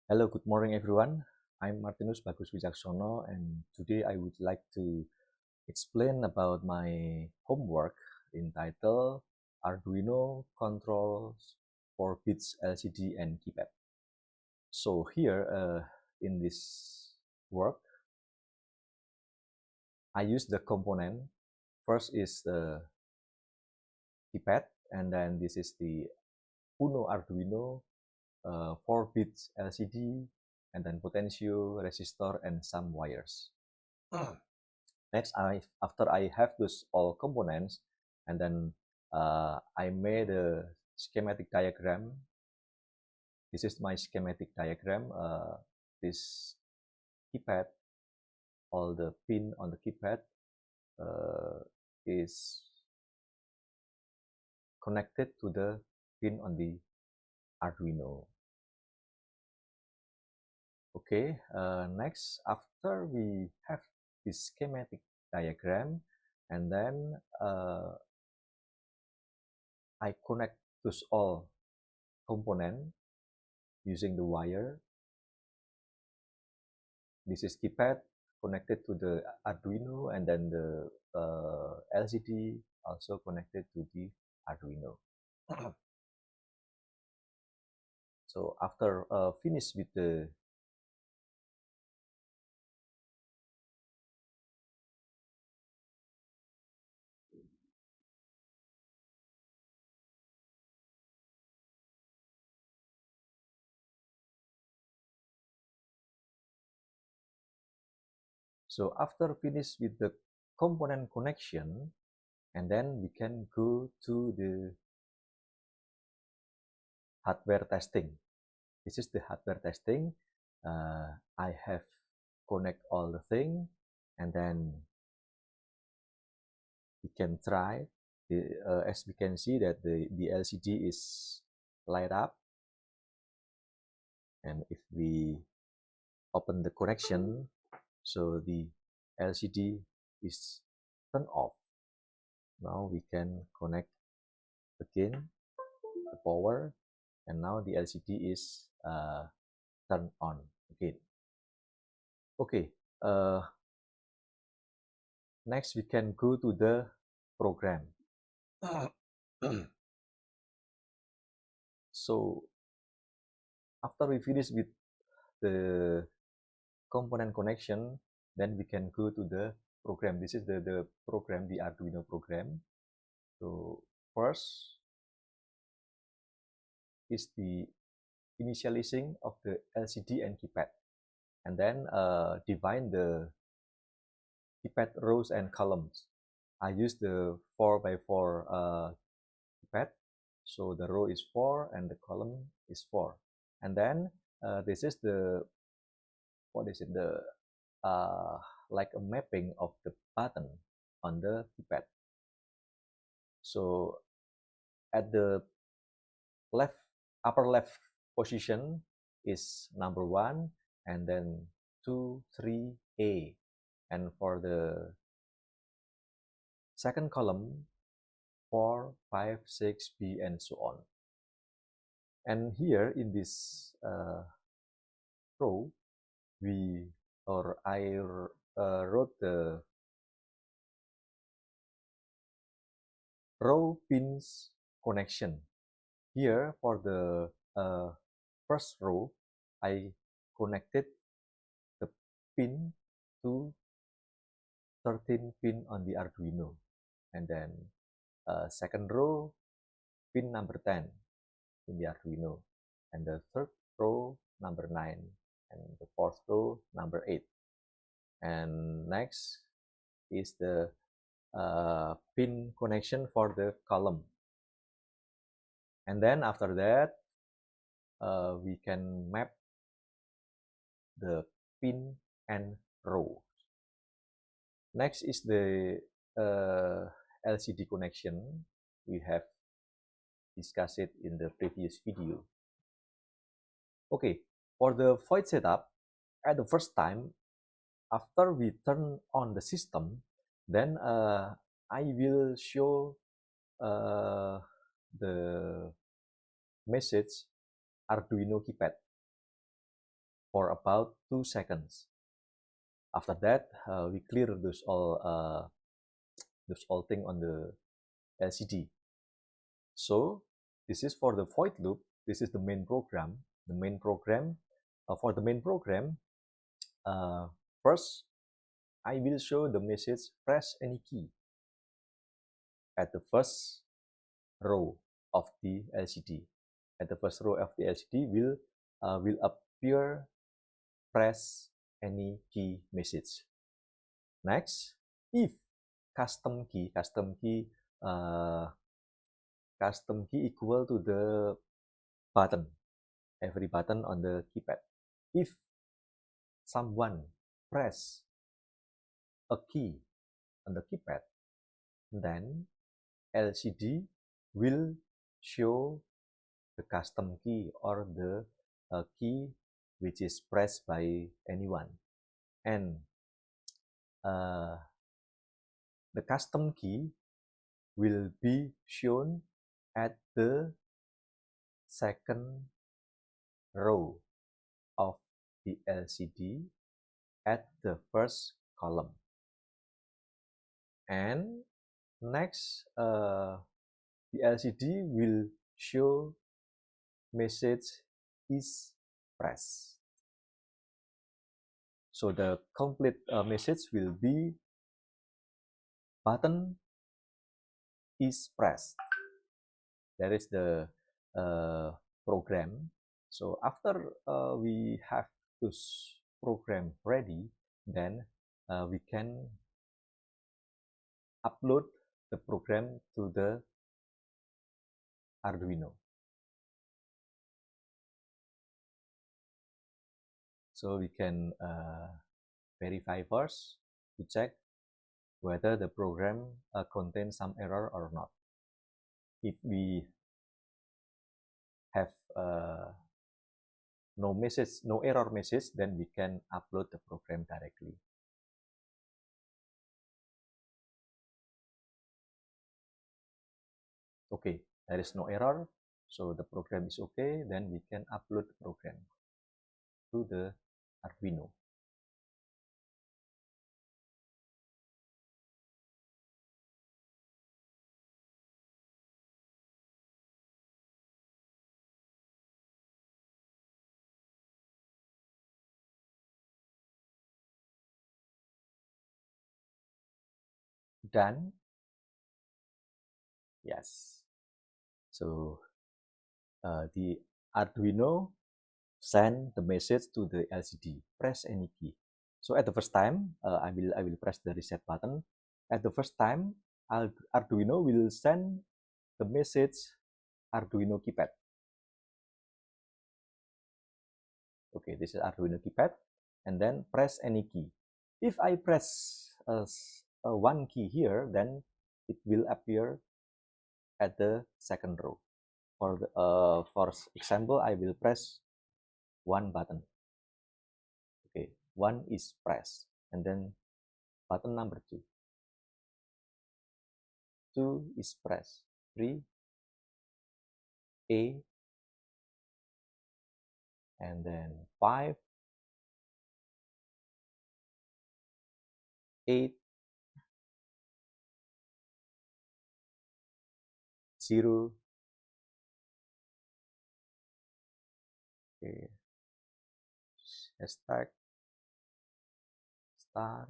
Hello, good morning everyone. I'm Martinus Bagus Wijaksono and today I would like to explain about my homework entitled Arduino Controls for Bits LCD and Keypad. So here in this work, I use the component. First is the keypad, and then this is the Uno Arduino 4 bits LCD, and then potential, resistor, and some wires. Next, after I have those all components, and then I made a schematic diagram. This is my schematic diagram. This keypad, all the pin on the keypad is connected to the pin on the Arduino. Okay, next, after we have this schematic diagram, and then I connect those all component using the wire. This is keypad connected to the Arduino, and then the LCD also connected to the Arduino. So after finish with the component connection, and then we can go to the hardware testing. This is the hardware testing. I have connect all the thing, and then we can try. As we can see that the LCD is light up, and if we open the connection, so the LCD is turned off. Now we can connect again the power, and now the LCD is turned on again. Okay, next we can go to the program. So after we finish with the component connection, then we can go to the program. This is the program, the Arduino program. So first is the initializing of the LCD and keypad, and then define the keypad rows and columns. I use the 4x4 keypad, so the row is 4 and the column is 4. And then this is the like a mapping of the button on the keypad. So at the upper left position is number 1, and then 2, 3, A. And for the second column, 4, 5, 6, B, and so on. And here in this row, I wrote the row pins connection. Here for the first row, I connected the pin to 13 pin on the Arduino, and then second row, pin number 10 in the Arduino, and the third row, number 9, and the fourth row, number 8. And next is the pin connection for the column. And then after that, we can map the pin and row. Next is the LCD connection. We have discussed it in the previous video. Okay, for the void setup, at the first time, after we turn on the system, then I will show the message Arduino keypad. for about 2 seconds. After that, we clear those all thing on the LCD. So this is for the void loop. This is the main program. The main program, for the main program, first I will show the message press any key at the first row of the LCD. At the first row of the LCD will appear press any key message. Next, if custom key equal to the button, every button on the keypad. If someone press a key on the keypad, then LCD will show the custom key or the key which is pressed by anyone, and the custom key will be shown at the second row of the LCD at the first column. And next, the LCD will show message is pressed. So the complete message will be button is pressed. That is the program. So after we have this program ready, then we can upload the program to the Arduino. So we can verify first to check whether the program contains some error or not. If we have no error message, then we can upload the program directly. Okay, there is no error, so the program is okay. Then we can upload the program to the Arduino. Done. Yes. So the Arduino send the message to the LCD. Press any key. So at the first time, I will press the reset button. At the first time, Arduino will send the message Arduino keypad. Okay, this is Arduino keypad, and then press any key. If I press one key here, then it will appear at the second row. For example, I will press one button. Okay, one is pressed, and then button number 2. 2 is pressed. 3, A, and then 5, 8, 0. Okay, hashtag star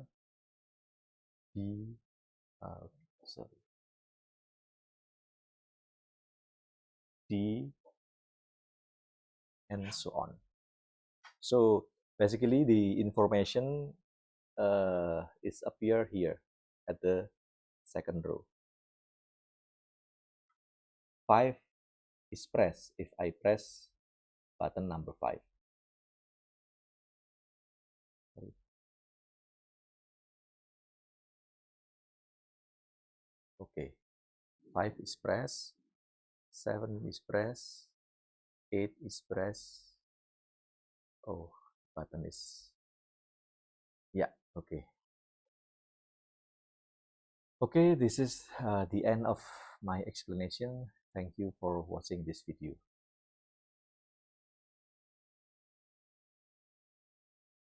D, sorry, D, and so on. So basically the information is appear here at the second row. 5 is pressed if I press button number 5. Okay, 5 is pressed, 7 is pressed, 8 is pressed. Oh, button is, yeah, okay. Okay, this is the end of my explanation. Thank you for watching this video.